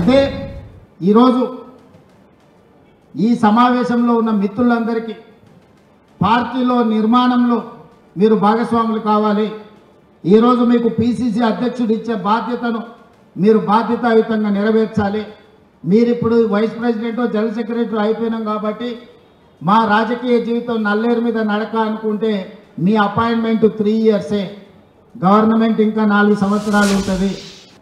ఇదే ఈరోజు ఈ సమావేశంలో ఉన్న మిత్రులందరికీ పార్టీలో నిర్మాణంలో మీరు భాగస్వాములు కావాలి. ఈరోజు మీకు పిసిసి అధ్యక్షుడు ఇచ్చే బాధ్యతను మీరు బాధ్యతాయుతంగా నెరవేర్చాలి. మీరు ఇప్పుడు వైస్ ప్రెసిడెంట్ జనరల్ సెక్రటరీ అయిపోయినాం కాబట్టి మా రాజకీయ జీవితం నల్లేరు మీద నడక అనుకుంటే మీ అపాయింట్మెంట్ 3 ఇయర్సే, గవర్నమెంట్ ఇంకా 4 సంవత్సరాలు ఉంటుంది.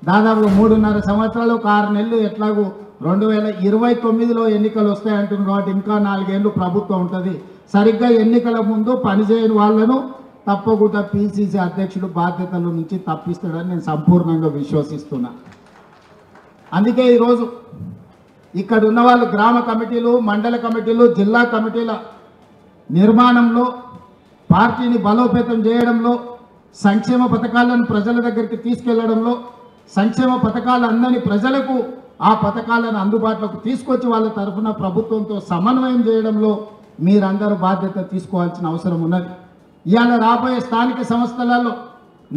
దాదాపు 3.5 సంవత్సరాలు 6 నెలలు ఎట్లాగూ 2029లో ఎన్నికలు వస్తాయంటున్నారు కాబట్టి ఇంకా 4 ఏళ్ళు ప్రభుత్వం ఉంటుంది. సరిగ్గా ఎన్నికల ముందు పనిచేయని వాళ్ళను తప్పకుండా పిసిసి అధ్యక్షుడు బాధ్యతల నుంచి తప్పిస్తాడని నేను సంపూర్ణంగా విశ్వసిస్తున్నా. అందుకే ఈరోజు ఇక్కడ ఉన్న వాళ్ళు గ్రామ కమిటీలు, మండల కమిటీలు, జిల్లా కమిటీల నిర్మాణంలో, పార్టీని బలోపేతం చేయడంలో, సంక్షేమ పథకాలను ప్రజల దగ్గరికి తీసుకెళ్లడంలో, సంక్షేమ పథకాలు అందని ప్రజలకు ఆ పథకాలను అందుబాటులోకి తీసుకొచ్చి వాళ్ళ తరఫున ప్రభుత్వంతో సమన్వయం చేయడంలో మీరందరూ బాధ్యత తీసుకోవాల్సిన అవసరం ఉన్నది. ఇవాళ రాబోయే స్థానిక సంస్థలలో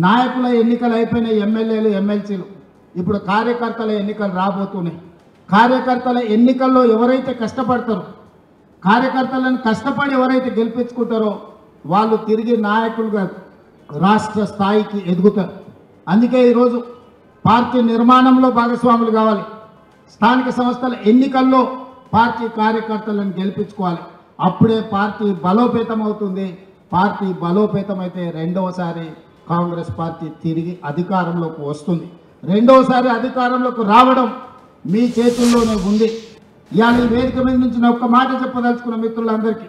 నాయకుల ఎన్నికలు అయిపోయినాయి, ఎమ్మెల్యేలు, ఎమ్మెల్సీలు. ఇప్పుడు కార్యకర్తల ఎన్నికలు రాబోతున్నాయి. కార్యకర్తల ఎన్నికల్లో ఎవరైతే కష్టపడతారో, కార్యకర్తలను కష్టపడి ఎవరైతే గెలిపించుకుంటారో వాళ్ళు తిరిగి నాయకులుగా రాష్ట్ర స్థాయికి ఎదుగుతారు. అందుకే ఈరోజు పార్టీ నిర్మాణంలో భాగస్వాములు కావాలి. స్థానిక సంస్థల ఎన్నికల్లో పార్టీ కార్యకర్తలను గెలిపించుకోవాలి. అప్పుడే పార్టీ బలోపేతం అవుతుంది. పార్టీ బలోపేతమైతే రెండవసారి కాంగ్రెస్ పార్టీ తిరిగి అధికారంలోకి వస్తుంది. రెండవసారి అధికారంలోకి రావడం మీ చేతుల్లోనే ఉంది. ఇవాళ ఈ వేదిక మీద నుంచి నేను ఒక్క మాట చెప్పదలుచుకున్న మిత్రులందరికీ,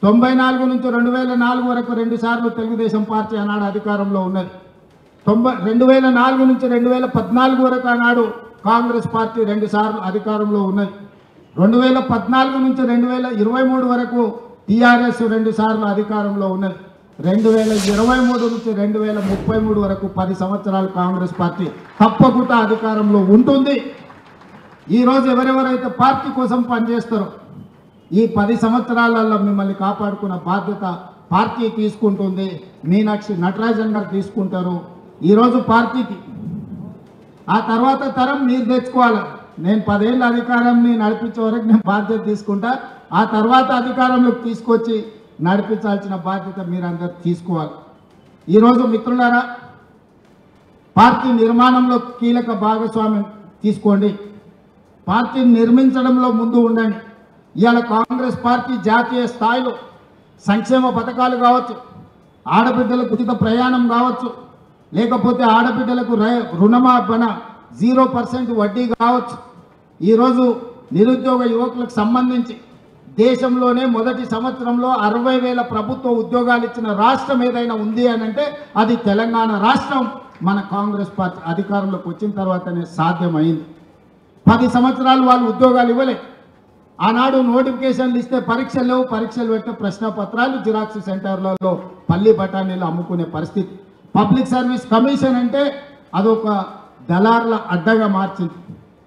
94 నుంచి 2004 వరకు 2 సార్లు తెలుగుదేశం పార్టీ ఆనాడు అధికారంలో ఉన్నది. 2004 నుంచి 2014 వరకు ఆనాడు కాంగ్రెస్ పార్టీ 2 సార్లు అధికారంలో ఉన్నది. 2014 నుంచి 2023 వరకు టీఆర్ఎస్ 2 సార్లు అధికారంలో ఉన్నది. 2023 నుంచి 2033 వరకు 10 సంవత్సరాలు కాంగ్రెస్ పార్టీ తప్పకుండా అధికారంలో ఉంటుంది. ఈరోజు ఎవరెవరైతే పార్టీ కోసం పనిచేస్తారో ఈ 10 సంవత్సరాలలో మిమ్మల్ని కాపాడుకున్న బాధ్యత పార్టీ తీసుకుంటుంది. మీనాక్షి నటరాజన్ గారు తీసుకుంటారు. ఈరోజు పార్టీకి ఆ తర్వాత తరం మీరు తెచ్చుకోవాలి. నేను 10 ఏళ్ళ అధికారాన్ని నడిపించే వరకు నేను బాధ్యత తీసుకుంటా. ఆ తర్వాత అధికారంలోకి తీసుకొచ్చి నడిపించాల్సిన బాధ్యత మీరందరూ తీసుకోవాలి. ఈరోజు మిత్రులారా, పార్టీ నిర్మాణంలో కీలక భాగస్వామ్యం తీసుకోండి. పార్టీని నిర్మించడంలో ముందు ఉండండి. ఇవాళ కాంగ్రెస్ పార్టీ జాతీయ స్థాయిలో సంక్షేమ పథకాలు కావచ్చు, ఆడబిడ్డలకు ఉచిత ప్రయాణం కావచ్చు, లేకపోతే ఆడబిడ్డలకు రుణమాఫీ 0% వడ్డీ కావచ్చు. ఈరోజు నిరుద్యోగ యువకులకు సంబంధించి దేశంలోనే మొదటి సంవత్సరంలో 60,000 ప్రభుత్వ ఉద్యోగాలు ఇచ్చిన రాష్ట్రం ఏదైనా ఉంది అని అంటే అది తెలంగాణ రాష్ట్రం. మన కాంగ్రెస్ పార్టీ అధికారంలోకి వచ్చిన తర్వాతనే సాధ్యమైంది. 10 సంవత్సరాలు వాళ్ళు ఉద్యోగాలు ఇవ్వలే. ఆనాడు నోటిఫికేషన్లు ఇస్తే పరీక్షలు లేవు, పరీక్షలు పెట్టే ప్రశ్నపత్రాలు జిరాక్స్ సెంటర్లలో పల్లి బఠానీలు అమ్ముకునే పరిస్థితి. పబ్లిక్ సర్వీస్ కమిషన్ అంటే అదొక దళారుల అడ్డగా మార్చింది.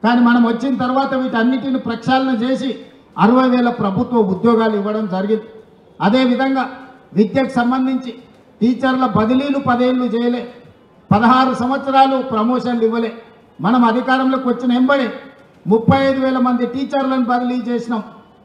కానీ మనం వచ్చిన తర్వాత వీటన్నిటిని ప్రక్షాళన చేసి 60,000 ప్రభుత్వ ఉద్యోగాలు ఇవ్వడం జరిగింది. అదేవిధంగా విద్యకు సంబంధించి టీచర్ల బదిలీలు 10 ఏళ్ళు చేయలే, 16 సంవత్సరాలు ప్రమోషన్లు ఇవ్వలే. మనం అధికారంలోకి వచ్చిన వెంబడే 35,000 మంది టీచర్లను బదిలీ చేసినాం,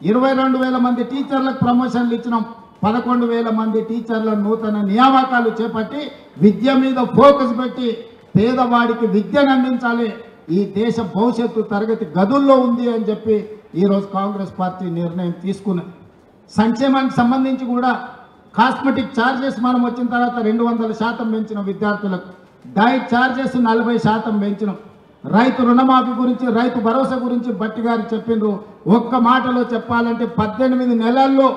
22,000 మంది టీచర్లకు ప్రమోషన్లు ఇచ్చినాం, 11,000 మంది టీచర్ల నూతన నియామకాలు చేపట్టి విద్య మీద ఫోకస్ పెట్టి పేదవాడికి విద్యను అందించాలి. ఈ దేశ భవిష్యత్తు తరగతి గదుల్లో ఉంది అని చెప్పి ఈరోజు కాంగ్రెస్ పార్టీ నిర్ణయం తీసుకున్నది. సంక్షేమానికి సంబంధించి కూడా కాస్మెటిక్ ఛార్జెస్ మనం వచ్చిన తర్వాత 200% పెంచిన విద్యార్థులకు, డైట్ ఛార్జెస్ 40% పెంచినాం. రైతు రుణమాఫీ గురించి, రైతు భరోసా గురించి భట్టి గారు చెప్పిండ్రు. ఒక్క మాటలో చెప్పాలంటే 18 నెలల్లో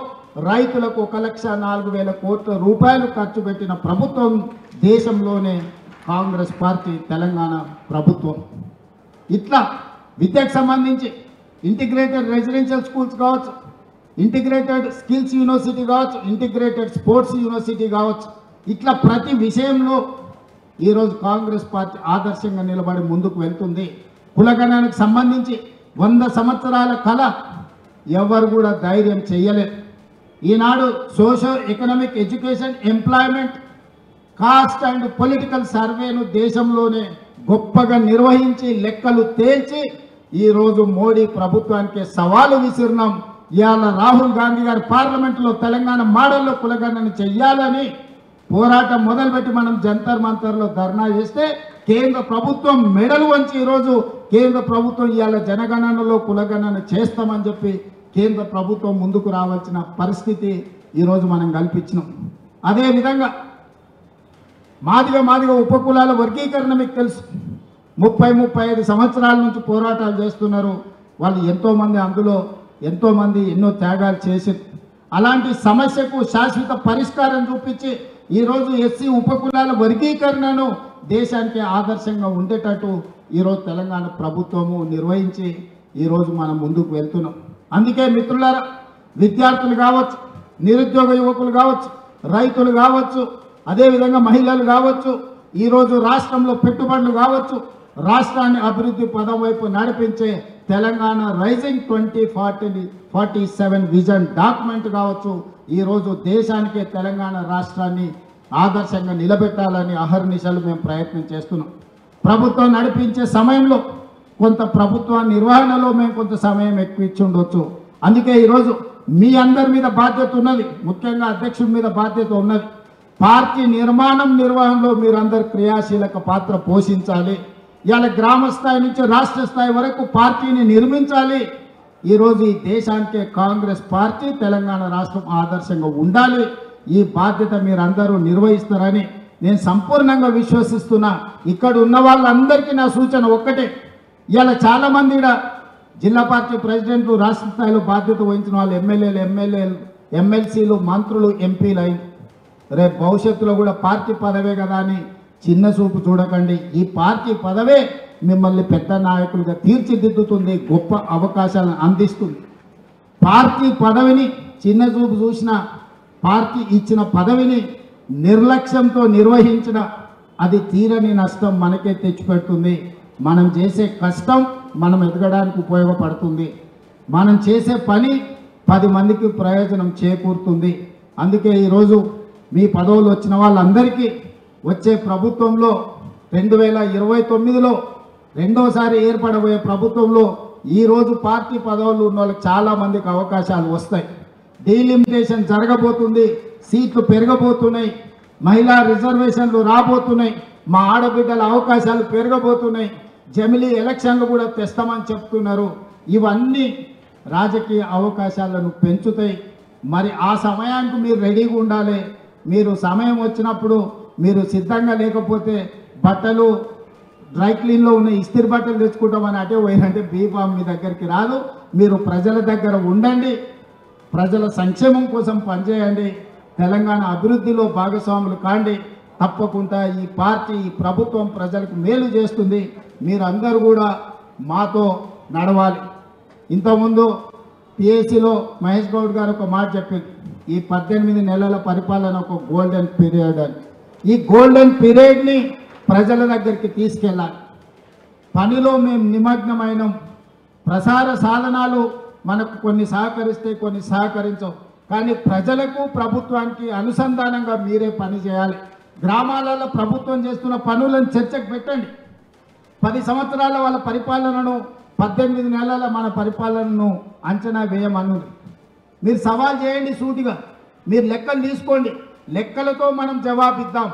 రైతులకు 1,04,000 కోట్ల రూపాయలు ఖర్చు పెట్టిన ప్రభుత్వం దేశంలోనే కాంగ్రెస్ పార్టీ, తెలంగాణ ప్రభుత్వం. ఇట్లా విద్యకు సంబంధించి ఇంటిగ్రేటెడ్ రెసిడెన్షియల్ స్కూల్స్ కావచ్చు, ఇంటిగ్రేటెడ్ స్కిల్స్ యూనివర్సిటీ కావచ్చు, ఇంటిగ్రేటెడ్ స్పోర్ట్స్ యూనివర్సిటీ కావచ్చు, ఇట్లా ప్రతి విషయంలో ఈరోజు కాంగ్రెస్ పార్టీ ఆదర్శంగా నిలబడి ముందుకు వెళ్తుంది. కులగణానికి సంబంధించి 100 సంవత్సరాల కళ ఎవరు కూడా ధైర్యం చేయలేదు. ఈనాడు socio economic education, employment, caste and political సర్వేను దేశంలోనే గొప్పగా నిర్వహించి లెక్కలు తేల్చి ఈరోజు మోడీ ప్రభుత్వానికి సవాలు విసిరినాం. ఇవాళ రాహుల్ గాంధీ గారు పార్లమెంట్లో తెలంగాణ మోడల్లో కులగణన చెయ్యాలని పోరాటం మొదలుపెట్టి మనం జంతర్ మంతర్లో ధర్నా చేస్తే కేంద్ర ప్రభుత్వం మెడలు వంచి ఈరోజు కేంద్ర ప్రభుత్వం ఇవాళ జనగణనలో కులగణన చేస్తామని చెప్పి కేంద్ర ప్రభుత్వం ముందుకు రావాల్సిన పరిస్థితి ఈరోజు మనం కల్పించినాం. అదేవిధంగా మాదిగ ఉపకులాల వర్గీకరణ మీకు తెలుసు. 30-35 సంవత్సరాల నుంచి పోరాటాలు చేస్తున్నారు వాళ్ళు. ఎంతోమంది ఎన్నో త్యాగాలు చేశారు. అలాంటి సమస్యకు శాశ్వత పరిష్కారం చూపించి ఈరోజు ఎస్సీ ఉపకులాల వర్గీకరణను దేశానికి ఆదర్శంగా ఉండేటట్టు ఈరోజు తెలంగాణ ప్రభుత్వము నిర్వహించి ఈరోజు మనం ముందుకు వెళ్తున్నాం. అందుకే మిత్రులారా, విద్యార్థులు కావచ్చు, నిరుద్యోగ యువకులు కావచ్చు, రైతులు కావచ్చు, అదేవిధంగా మహిళలు కావచ్చు, ఈరోజు రాష్ట్రంలో పెట్టుబడులు కావచ్చు, రాష్ట్రాన్ని అభివృద్ధి పదం వైపు నడిపించే తెలంగాణ రైజింగ్ 2047 విజన్ డాక్యుమెంట్ కావచ్చు, ఈరోజు దేశానికే తెలంగాణ రాష్ట్రాన్ని ఆదర్శంగా నిలబెట్టాలని అహర్నిశలు మేము ప్రయత్నం చేస్తున్నాం. ప్రభుత్వం నడిపించే సమయంలో కొంత ప్రభుత్వ నిర్వహణలో మేము కొంత సమయం ఎక్కువ ఇచ్చి ఉండొచ్చు. అందుకే ఈరోజు మీ అందరి మీద బాధ్యత ఉన్నది, ముఖ్యంగా అధ్యక్షుడి మీద బాధ్యత ఉన్నది. పార్టీ నిర్వహణలో మీరందరూ క్రియాశీలక పాత్ర పోషించాలి. ఇవాళ గ్రామ స్థాయి నుంచి రాష్ట్ర స్థాయి వరకు పార్టీని నిర్మించాలి. ఈరోజు ఈ దేశానికే కాంగ్రెస్ పార్టీ తెలంగాణ రాష్ట్రం ఆదర్శంగా ఉండాలి. ఈ బాధ్యత మీరందరూ నిర్వహిస్తారని నేను సంపూర్ణంగా విశ్వసిస్తున్నా. ఇక్కడ ఉన్న వాళ్ళందరికీ నా సూచన ఒక్కటే, ఇవాళ చాలామంది ఇక్కడ జిల్లా పార్టీ ప్రెసిడెంట్లు, రాష్ట్ర స్థాయిలో బాధ్యత వహించిన వాళ్ళు ఎమ్మెల్సీలు, మంత్రులు, ఎంపీలు అయింది. రేపు భవిష్యత్తులో కూడా పార్టీ పదవే కదా అని చిన్న చూపు చూడకండి. ఈ పార్టీ పదవే మిమ్మల్ని పెద్ద నాయకులుగా తీర్చిదిద్దుతుంది, గొప్ప అవకాశాలను అందిస్తుంది. పార్టీ పదవిని చిన్న చూపు చూసిన, పార్టీ ఇచ్చిన పదవిని నిర్లక్ష్యంతో నిర్వహించిన అది తీరని నష్టం మనకే తెచ్చిపెడుతుంది. మనం చేసే కష్టం మనం ఎదగడానికి ఉపయోగపడుతుంది. మనం చేసే పని 10 మందికి ప్రయోజనం చేకూరుతుంది. అందుకే ఈరోజు మీ పదవులు వచ్చిన వాళ్ళందరికీ వచ్చే ప్రభుత్వంలో 2029లో రెండోసారి ఏర్పడబోయే ప్రభుత్వంలో ఈరోజు పార్టీ పదవులు ఉన్న వాళ్ళకి చాలామందికి అవకాశాలు వస్తాయి. డీలిమిటేషన్ జరగబోతుంది, సీట్లు పెరగబోతున్నాయి, మహిళా రిజర్వేషన్లు రాబోతున్నాయి, మా ఆడబిడ్డల అవకాశాలు పెరగబోతున్నాయి, జమిలీ ఎలక్షన్లు కూడా తెస్తామని చెప్తున్నారు. ఇవన్నీ రాజకీయ అవకాశాలను పెంచుతాయి. మరి ఆ సమయానికి మీరు రెడీగా ఉండాలి. మీరు సమయం వచ్చినప్పుడు మీరు సిద్ధంగా లేకపోతే బట్టలు డ్రై క్లీన్లో ఉన్న ఇస్త్రీ బట్టలు తెచ్చుకుంటామని అటే పోయినంటే బీఫామ్ మీ దగ్గరికి రాదు. మీరు ప్రజల దగ్గర ఉండండి, ప్రజల సంక్షేమం కోసం పనిచేయండి, తెలంగాణ అభివృద్ధిలో భాగస్వాములు కాండి. తప్పకుండా ఈ పార్టీ, ఈ ప్రభుత్వం ప్రజలకు మేలు చేస్తుంది. మీరందరూ కూడా మాతో నడవాలి. ఇంతకుముందు పిఎస్సిలో మహేష్ గౌడ్ గారు ఒక మాట చెప్పింది, ఈ 18 నెలల పరిపాలన ఒక గోల్డెన్ పీరియడ్ అని. ఈ గోల్డెన్ పీరియడ్ని ప్రజల దగ్గరికి తీసుకెళ్ళాలి. పనిలో మేము నిమగ్నమైనం. ప్రసార సాధనాలు మనకు కొన్ని సహకరిస్తే, కొన్ని సహకరించవు. కానీ ప్రజలకు, ప్రభుత్వానికి అనుసంధానంగా మీరే పని చేయాలి. గ్రామాలలో ప్రభుత్వం చేస్తున్న పనులను చర్చకు పెట్టండి. 10 సంవత్సరాల వాళ్ళ పరిపాలనను, 18 నెలల మన పరిపాలనను అంచనా వేయమనుంది. మీరు సవాల్ చేయండి సూటిగా, మీరు లెక్కలు తీసుకోండి, లెక్కలతో మనం జవాబిద్దాం.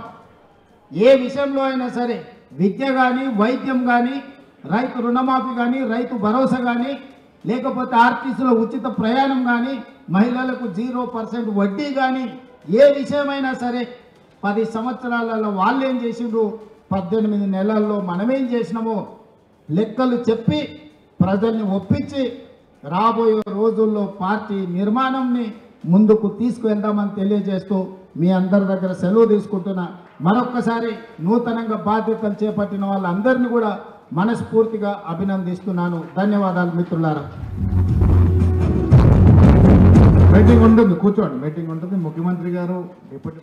ఏ విషయంలో అయినా సరే, విద్య కానీ, వైద్యం కానీ, రైతు రుణమాఫీ కానీ, రైతు భరోసా కానీ, లేకపోతే ఆర్టీసీలో ఉచిత ప్రయాణం కానీ, మహిళలకు 0% వడ్డీ కానీ, ఏ విషయమైనా సరే 10 సంవత్సరాలలో వాళ్ళు ఏం చేసిండ్రు, 18 నెలల్లో మనమేం చేసినామో లెక్కలు చెప్పి ప్రజల్ని ఒప్పించి రాబోయే రోజుల్లో పార్టీ నిర్మాణంని ముందుకు తీసుకువెళ్దామని తెలియజేస్తూ మీ అందరి దగ్గర సెలవు తీసుకుంటున్నా. మరొక్కసారి నూతనంగా బాధ్యతలు చేపట్టిన వాళ్ళందరినీ కూడా మనస్ఫూర్తిగా అభినందిస్తున్నాను. ధన్యవాదాలు మిత్రులారా. మీటింగ్ ఉంటుంది, కూర్చోండి. మీటింగ్ ఉంటుంది. ముఖ్యమంత్రి గారు డిప్యూటీ